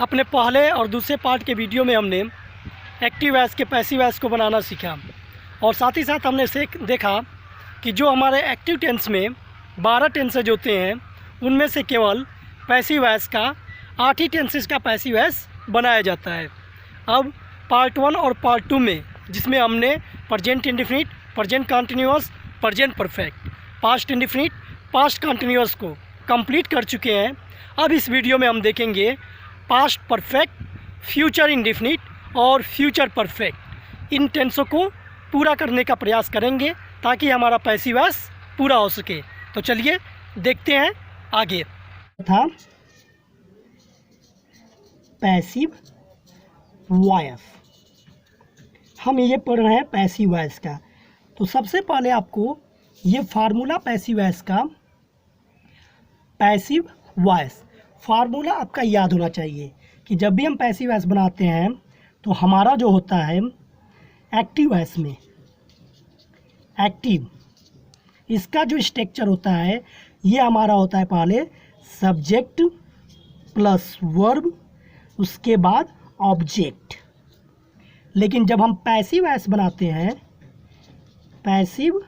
अपने पहले और दूसरे पार्ट के वीडियो में हमने एक्टिव वॉइस के पैसिव वॉइस को बनाना सीखा और साथ ही साथ हमने देखा कि जो हमारे एक्टिव टेंस में 12 टेंसेज होते हैं उनमें से केवल पैसिव वॉइस का 8 ही टेंसेज का पैसिव वॉइस बनाया जाता है। अब पार्ट 1 और पार्ट 2 में जिसमें हमने present indefinite, present continuous, present perfect, past indefinite, past continuous को कंप्लीट कर चुके हैं। अब इस वीडियो में हम देखेंगे पास्ट परफेक्ट, फ्यूचर इंडेफिनिट और फ्यूचर परफेक्ट। इन टेंसों को पूरा करने का प्रयास करेंगे ताकि हमारा पैसिव वॉइस पूरा हो सके। तो चलिए देखते हैं आगे। था पैसिव वॉइस, हम ये पढ़ रहे हैं पैसिव वॉइस का। तो सबसे पहले आपको ये फार्मूला पैसिव वॉइस का, पैसिव वॉइस फार्मूला आपका याद होना चाहिए कि जब भी हम पैसिव वॉइस बनाते हैं तो हमारा जो होता है एक्टिव वॉइस में, एक्टिव इसका जो स्ट्रक्चर होता है ये हमारा होता है पहले सब्जेक्ट प्लस वर्ब, उसके बाद ऑब्जेक्ट। लेकिन जब हम पैसिव वॉइस बनाते हैं, पैसिव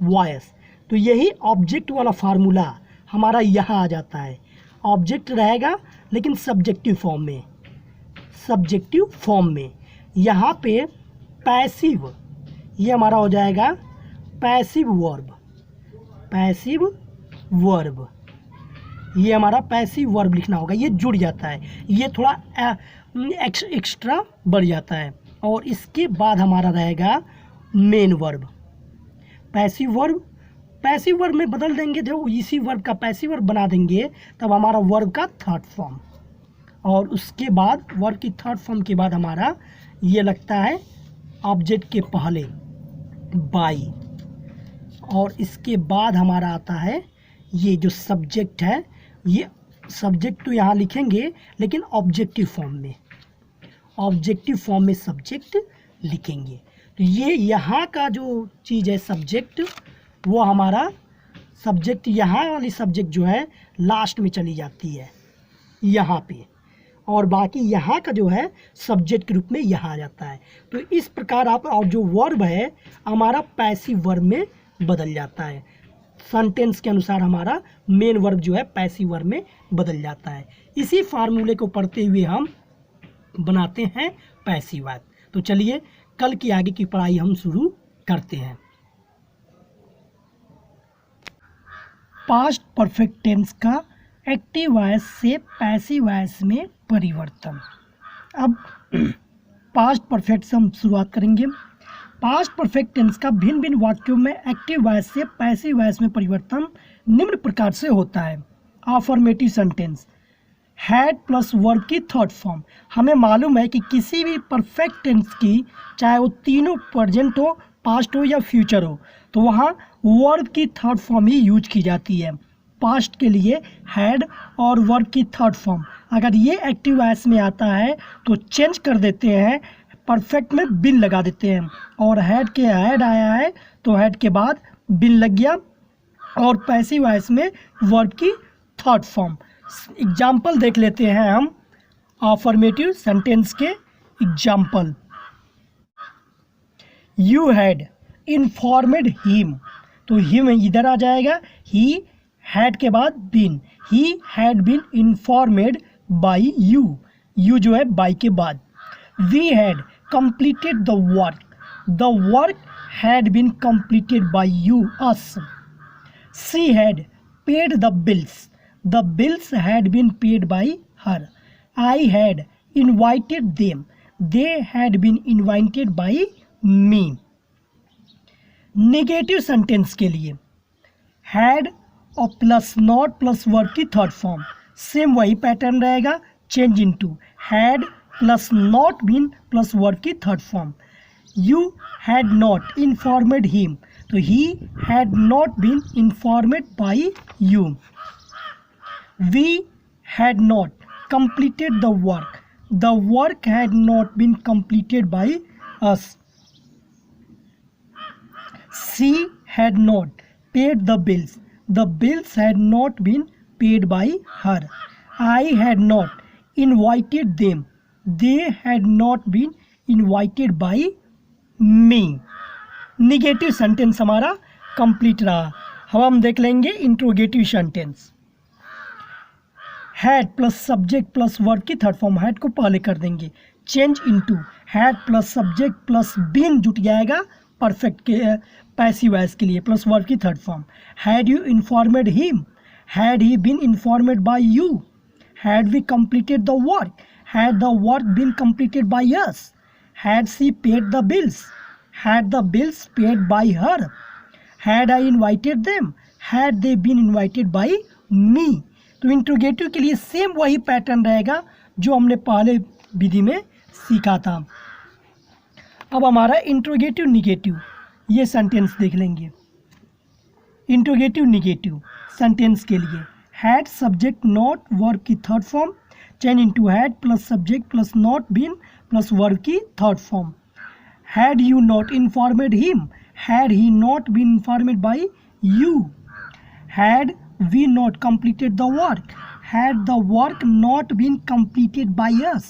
वॉइस, तो यही ऑब्जेक्ट वाला फार्मूला हमारा यहाँ आ जाता है। ऑब्जेक्ट रहेगा लेकिन सब्जेक्टिव फॉर्म में, सब्जेक्टिव फॉर्म में। यहाँ पे पैसिव, ये हमारा हो जाएगा पैसिव वर्ब, पैसिव वर्ब, ये हमारा पैसिव वर्ब लिखना होगा। ये जुड़ जाता है, ये थोड़ा एक्स्ट्रा बढ़ जाता है। और इसके बाद हमारा रहेगा main verb. Passive verb, passive verb में बदल देंगे, जब इसी वर्ब का पैसिव वर्ब बना देंगे तब हमारा वर्ब का थर्ड फॉर्म। और उसके बाद वर्ब की थर्ड फॉर्म के बाद हमारा ये लगता है ऑब्जेक्ट के पहले बाई। और इसके बाद हमारा आता है ये जो सब्जेक्ट है, ये सब्जेक्ट तो यहाँ लिखेंगे लेकिन ऑब्जेक्टिव फॉर्म में, ऑब्जेक्टिव फॉर्म में सब्जेक्ट लिखेंगे। तो ये यहाँ का जो चीज़ है सब्जेक्ट, वो हमारा सब्जेक्ट, यहाँ वाली सब्जेक्ट जो है लास्ट में चली जाती है यहाँ पे, और बाकी यहाँ का जो है सब्जेक्ट के रूप में यहाँ आ जाता है। तो इस प्रकार आप, और जो वर्ब है हमारा पैसिव वर्ब में बदल जाता है। सेंटेंस के अनुसार हमारा मेन वर्ब जो है पैसिव वर्ब में बदल जाता है। इसी फार्मूले को पढ़ते हुए हम बनाते हैं पैसिव वर्ब। तो चलिए कल की आगे की पढ़ाई हम शुरू करते हैं। पास्ट परफेक्ट टेंस का एक्टिव वॉइस से पैसिव वॉइस में परिवर्तन। अब पास्ट परफेक्ट से हम शुरुआत करेंगे। पास्ट परफेक्ट टेंस का भिन्न भिन्न वाक्यों में एक्टिव वॉइस से पैसिव वॉइस में परिवर्तन निम्न प्रकार से होता है। Affirmative sentence, had plus verb की थर्ड फॉर्म। हमें मालूम है कि किसी भी परफेक्ट टेंस की, चाहे वो तीनों प्रेजेंट हो, पास्ट हो या फ्यूचर हो, तो वहाँ वर्ब की थर्ड फॉर्म ही यूज की जाती है। पास्ट के लिए हैड और वर्ब की थर्ड फॉर्म। अगर ये एक्टिव वॉइस में आता है तो चेंज कर देते हैं, परफेक्ट में बिन लगा देते हैं। और हैड के हैड आया है तो हैड के बाद बिन लग गया। और पैसिव वॉइस में वर्ब की थर्ड फॉर्म। एग्जाम्पल देख लेते हैं हम अफर्मेटिव सेंटेंस के example. You had informed him, तो हिम इधर आ जाएगा। ही हैड के बाद been, he had been informed by you, you जो है बाई के बाद। We had completed the work had been completed by you, us. She had paid the bills had been paid by her. I had invited them, they had been invited by me. Negative sentence के लिए had और plus not plus verb की third form, same वही pattern रहेगा, change into had plus not been plus verb की third form. You had not informed him, तो he had not been informed by you. We had not completed the work had not been completed by us. She had not paid the bills had not been paid by her. I had not invited them, they had not been invited by me. Negative sentence हमारा complete रहा। अब हम देख लेंगे interrogative sentence. Had plus subject plus verb की third form, had को पहले कर देंगे, change into, had plus subject plus been जुट जाएगा परफेक्ट के पैसिव वॉइस के लिए, प्लस वर्ब की third form. Had you informed him, had he been informed by you, had we completed the work, had the work been completed by us, had she paid the bills, had the bills paid by her, had I invited them, had they been invited by me. तो interrogative के लिए same वही pattern रहेगा जो हमने पहले विधि में सीखा था। अब हमारा इंट्रोगेटिव निगेटिव, ये सेंटेंस देख लेंगे। इंट्रोगेटिव निगेटिव सेंटेंस के लिए हैड सब्जेक्ट नॉट वर्ब की third form, change into had plus subject plus not been plus verb की third form. Had you not informed him, had he not been informed by you, had we not completed the work, had the work not been completed by us,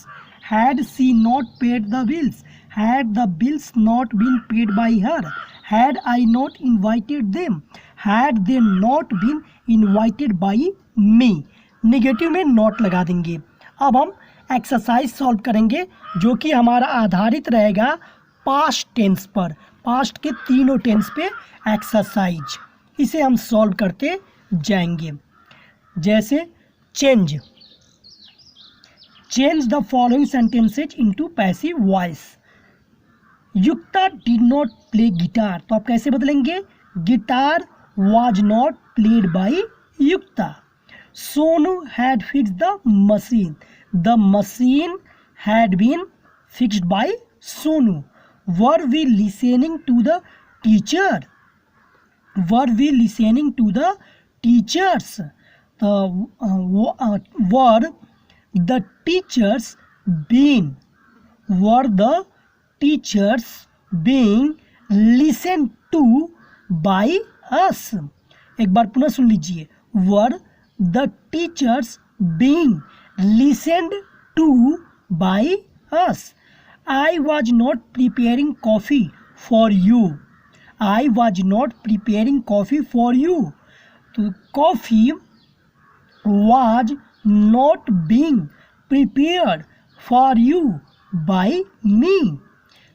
had she not paid the bills, had the bills not been paid by her, had I not invited them, had they not been invited by me। Negative में not लगा देंगे। अब हम exercise solve करेंगे जो कि हमारा आधारित रहेगा पास्ट टेंस पर, पास्ट के तीनों टेंस पे एक्सरसाइज। इसे हम सॉल्व करते जाएंगे। जैसे change the following sentences into passive voice. Yukta did not play guitar, तो आप कैसे बदलेंगे, guitar was not played by Yukta. Sonu had fixed the machine, the machine had been fixed by Sonu. Were we listening to the teacher, were we listening to the teachers, were the teachers being listened to by us। एक बार पुनः सुन लीजिए, were the teachers being listened to by us। I was not preparing coffee for you, I was not preparing coffee for you। तो coffee was not being prepared for you by me,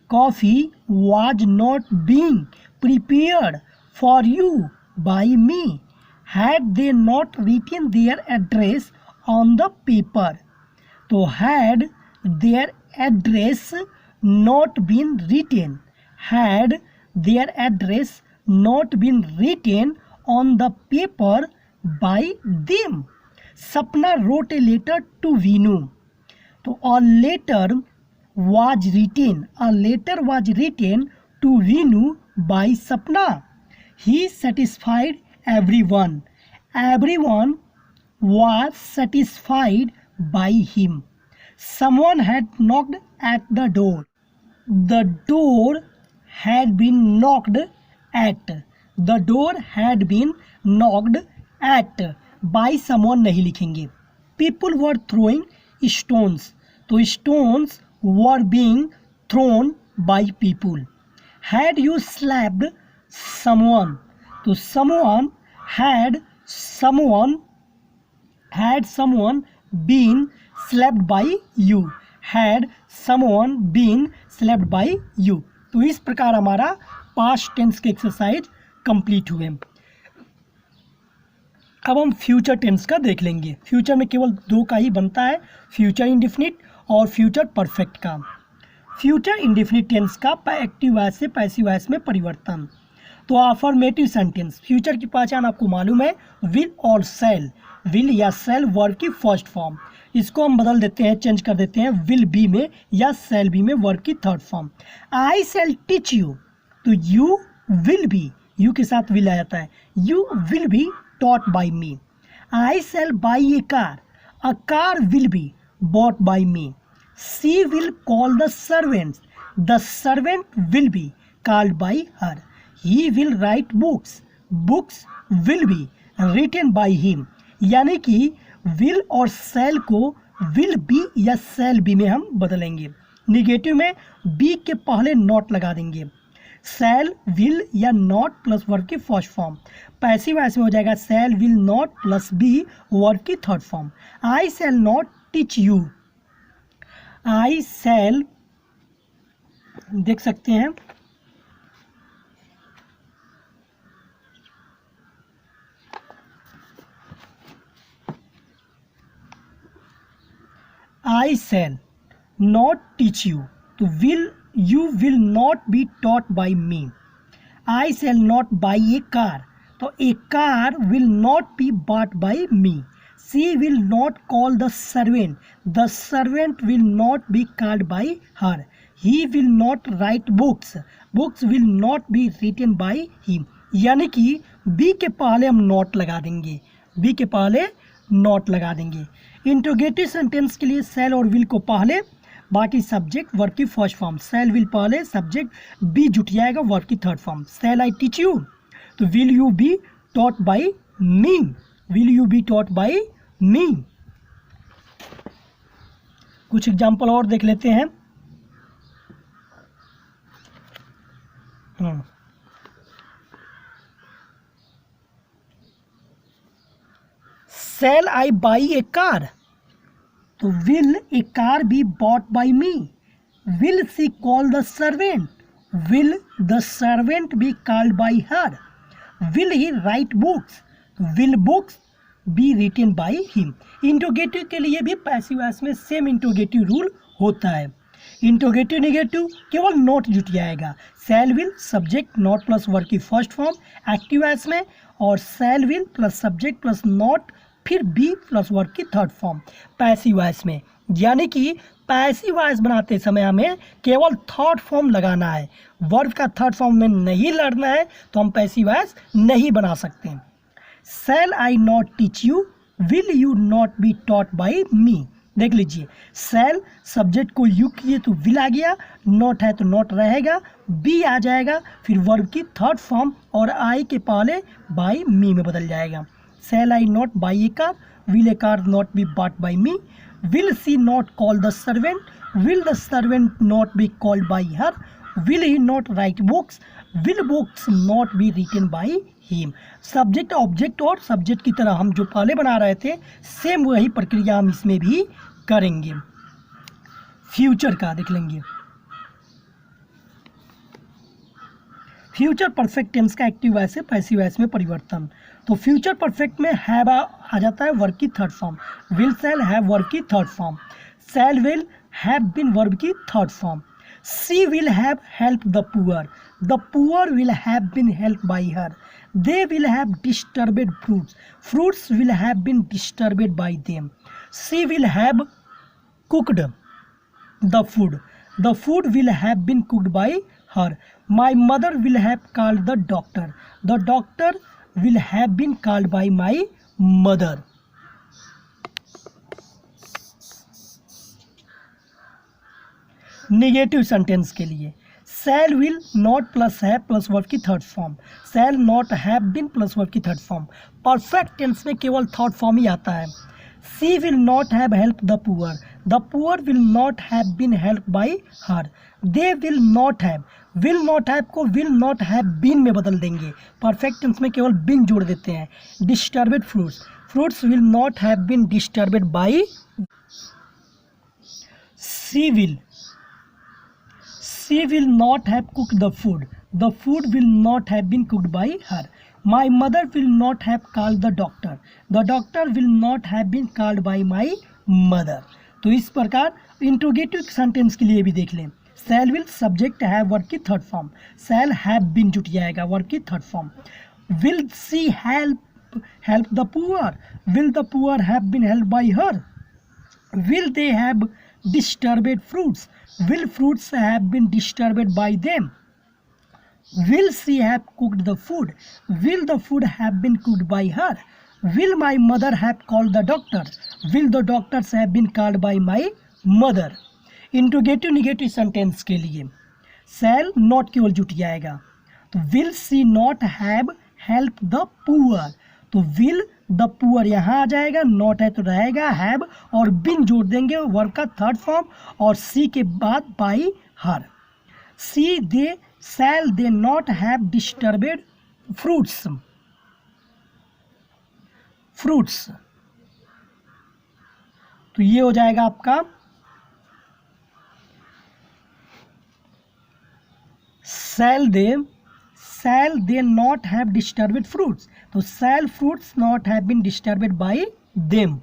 coffee was not being prepared for you by me, had they not written their address on the paper। तो had their address not been written, had their address not been written on the paper by them। Sapna wrote a letter to Vinu, तो a letter was written to Vinu by Sapna। He satisfied everyone, everyone was satisfied by him। Someone had knocked at the door, the door had been knocked at, the door had been knocked at by someone नहीं लिखेंगे। People were throwing stones, तो stones were being thrown by people। Had you slapped someone, तो someone had been slapped by you, had someone been slapped by you। तो इस प्रकार हमारा past tense के exercise complete हुए। अब हम फ्यूचर टेंस का देख लेंगे। फ्यूचर में केवल दो का ही बनता है, फ्यूचर इंडेफिनिट और फ्यूचर परफेक्ट का। फ्यूचर इंडेफिनिट टेंस का एक्टिव वॉइस से पैसिव वॉइस में परिवर्तन। तो अफर्मेटिव सेंटेंस, फ्यूचर की पहचान आपको मालूम है, विल और सेल। विल या सेल वर्ब की फर्स्ट फॉर्म, इसको हम बदल देते हैं, चेंज कर देते हैं विल बी में या सेल बी में वर्ब की third form. I shall teach you, तो यू विल बी, यू के साथ विल आ जाता है, you will be taught by me. I shall buy a car, a car will be bought by me. She will call the servants, the servant will be called by her. He will write books, books will be written by him. यानी कि will और cell को will be या shall be में हम बदलेंगे। Negative में B के पहले नॉट लगा देंगे। शैल विल या नॉट प्लस वर्ब की फर्स्ट फॉर्म। पैसिव वॉइस में हो जाएगा shall will not plus be verb की third form. I shall not teach you. I shall देख सकते हैं I shall not teach you, तो you will not be taught by me. I shall not buy a car, तो a car will not be bought by me. She will not call the servant will not be called by her. He will not write books will not be written by him. यानी कि B के पहले हम not लगा देंगे, B के पहले not लगा देंगे। इंट्रोगेटिव सेंटेंस के लिए शैल और विल को पहले, बाकी सब्जेक्ट वर्ब की फर्स्ट फॉर्म। शैल विल पहले, सब्जेक्ट बी जुट जाएगा, वर्ब की third form. Shall I teach you, तो will you be taught by me, will you be taught by me. कुछ एग्जाम्पल और देख लेते हैं। Shall I buy a car? तो will a car be bought by me? Will she call the servant? Will the servant be called by her? Will he write books? Will books be written by him? Interrogative के लिए भी passive voice में same interrogative rule होता है। Interrogative negative केवल not जुट जाएगा। Shall will subject not plus verb की फर्स्ट फॉर्म एक्टिव वॉइस में, और शैल will plus subject plus not फिर बी प्लस वर्ब की थर्ड फॉर्म पैसिव वॉइस में। यानी कि पैसिव वॉइस बनाते समय हमें केवल थर्ड फॉर्म लगाना है, वर्ब का थर्ड फॉर्म में नहीं लड़ना है, तो हम पैसिव वॉइस नहीं बना सकते। Shall I not teach you, will you not be taught by me. देख लीजिए, शैल सब्जेक्ट को यू किए तो विल आ गया, नॉट है तो नॉट रहेगा, बी आ जाएगा, फिर वर्ब की थर्ड फॉर्म और आई के पहले बाई मी में बदल जाएगा। Shall I not buy a car? Will a car not be bought by me? Will she not call the servant? Will the servant not be called by her? Will he not write books? Will books not be written by him? Subject object और subject की तरह हम जो पहले बना रहे थे, same वही प्रक्रिया हम इसमें भी करेंगे। फ्यूचर का देख लेंगे। फ्यूचर परफेक्ट टेंस का एक्टिव वॉइस से पैसिव वॉइस में परिवर्तन। तो फ्यूचर परफेक्ट में हैव आ जाता है वर्ब की third form, will shall have verb की third form, shall will have been verb की third form, she will have help the poor will have been help by her, they will have disturbed fruits will have been disturbed by them, she will have cooked the food will have been cooked by her, my mother will have called the doctor will have been called by my mother। Negative sentence के लिए shall will not plus have plus verb की third form, shall not have been plus verb की third form. Perfect tense में केवल third form ही आता है। She will not have help the poor will not have been help by her, they will not have को will not have been में बदल देंगे। परफेक्ट टेंस में केवल बीन जोड़ देते हैं। Disturbed fruits will not have been disturbed by, she will not have cooked the food will not have been cooked by her, my mother will not have called the doctor will not have been called by my mother. तो इस प्रकार interrogative sentence के लिए भी देख लें। Shall will subject have verb की third form, shall have been जुट जाएगा, वर्ब की third form. Will she help the poor have been help by her, will they have disturbed fruits have been disturbed by them, will she have cooked the food will the food have been cooked by her, will my mother have called the doctor will the doctors have been called by my mother। Interrogative negative sentence के लिए shall not केवल जुट जाएगा, तो will see not have help the poor, तो will the poor यहाँ आ जाएगा, not है तो रहेगा, हैव और बिन जोड़ देंगे वर्ब का थर्ड फॉर्म, और सी के बाद by her. She they shall they not have disturbed fruits, fruits, तो ये हो जाएगा आपका shall they not have disturbed fruits, तो shall fruits not have been disturbed by them.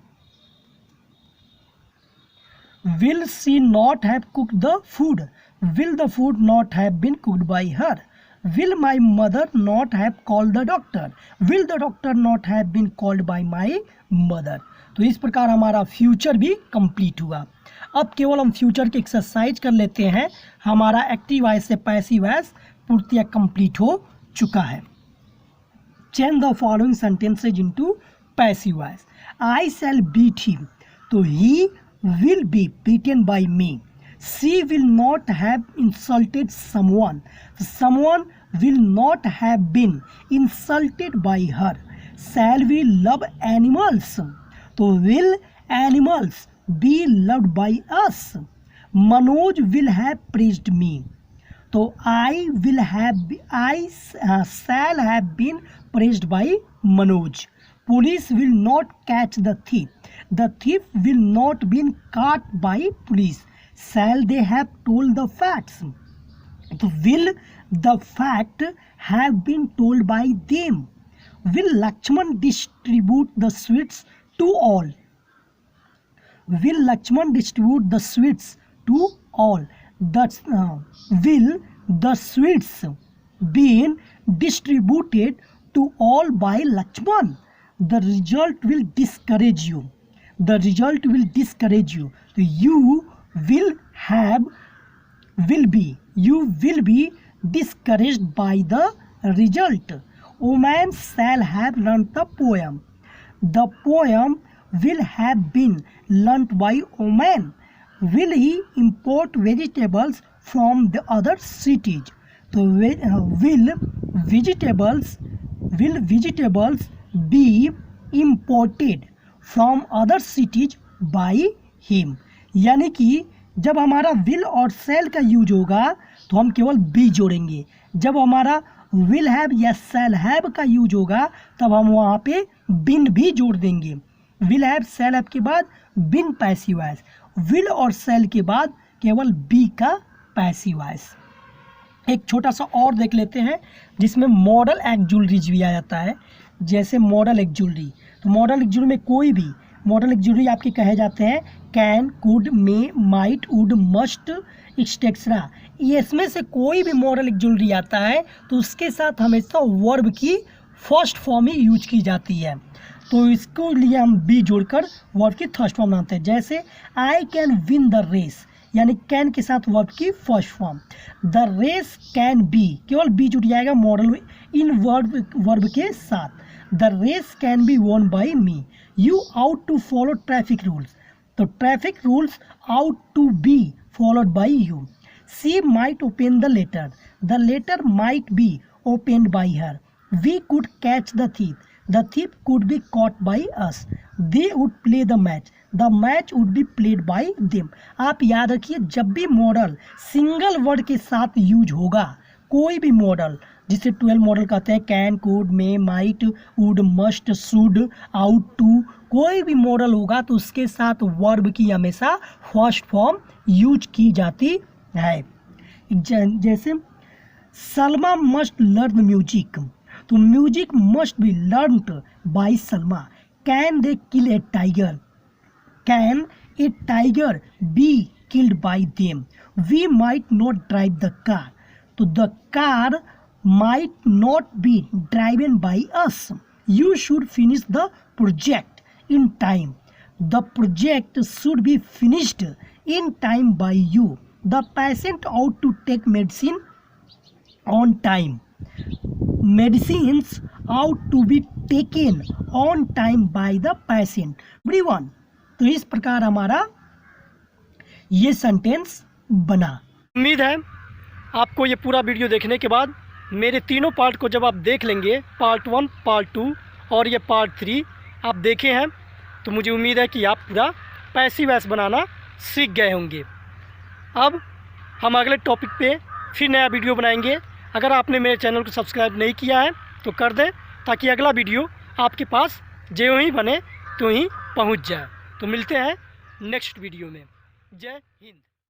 Will she not have cooked the food, will the food not have been cooked by her. Will my mother not have called the doctor, will the doctor not have been called by my mother. तो इस प्रकार हमारा future भी complete हुआ। अब केवल हम future की एक्सरसाइज कर लेते हैं। हमारा एक्टिव वॉइस से पैसिव वॉइस पूर्तियाँ कंप्लीट हो चुका है। Change the following sentences into passive voice. I shall beat him, तो he will be beaten by me. She will not have insulted someone, someone will not have been insulted by her. Shall we love animals, तो will animals be loved by us. Manoj will have praised me, तो I shall have been praised by Manoj. Police will not catch the thief will not be caught by police. Shall they have told the facts, तो will the fact have been told by them. Will Lakshman distribute the sweets to all, will Lakshman distribute the sweets to all. Will the sweets been distributed to all by Lakshman. The result will discourage you, the result will discourage you, so you will be discouraged by the result. Woman shall have learnt the poem, the poem will have been learnt by woman. Will he import vegetables from the other cities, so will vegetables be imported from other cities by him. यानी कि जब हमारा will और शैल का use होगा तो हम केवल बी जोड़ेंगे, जब हमारा विल हैव या शैल हैव का यूज होगा तब हम वहाँ पे बिन भी जोड़ देंगे। विल हैव शैल हैव के बाद बिन पैसिव वॉइस, विल और शैल के बाद केवल बी का पैसिव वॉइस। एक छोटा सा और देख लेते हैं जिसमें मॉडल एक्जुलरीज भी आ जाता है। जैसे मॉडल एक्जुलरी, तो मॉडल एक्जुलरी में कोई भी मॉडल एक्जुलरी आपके कहे जाते हैं can, could, may, might, would, must, etcetera. इसमें से कोई भी मॉडल एक्जुलरी आता है तो उसके साथ हमेशा वर्ब की फर्स्ट फॉर्म ही यूज की जाती है, तो इसको लिए हम बी जोड़कर वर्ब की थर्ड फॉर्म बनाते हैं। जैसे I can win the race, यानी कैन के साथ वर्ब की first form. The race can be, केवल बी जुड़ जाएगा मॉडल इन वर्ब के साथ। The race can be won by me. You ought to follow traffic rules, तो traffic rules ought to be followed by you. She might open the letter, the letter might be opened by her. We could catch the thief, the thief could be caught by us. They would play the match, the match would be played by them. आप याद रखिए जब भी model single word के साथ use होगा, कोई भी मॉडल जिसे 12 मॉडल कहते हैं, can, could, may, might, would, must, should, ought to, कोई भी मॉडल होगा तो उसके साथ वर्ब की हमेशा फर्स्ट फॉर्म यूज की जाती है। जैसे सलमा मस्ट लर्न म्यूजिक, तो music must be learned by Salma. Can they kill a tiger, can a tiger be killed by them. We might not drive the car, तो the car might not be driven by us. You should finish the project in time, the project should be finished in time by you. The patient ought to take medicine on time, medicines ought to be taken on time by the patient. everyone, तो इस प्रकार हमारा ये sentence बना। उम्मीद है आपको ये पूरा वीडियो देखने के बाद मेरे तीनों पार्ट को जब आप देख लेंगे, पार्ट 1, पार्ट 2 और ये पार्ट 3, आप देखे हैं, तो मुझे उम्मीद है कि आप पूरा पैसिव वॉइस बनाना सीख गए होंगे। अब हम अगले टॉपिक पे फिर नया वीडियो बनाएंगे। अगर आपने मेरे चैनल को सब्सक्राइब नहीं किया है तो कर दें, ताकि अगला वीडियो आपके पास जो ही बने तो ही पहुंच जाए। तो मिलते हैं नेक्स्ट वीडियो में। जय हिंद।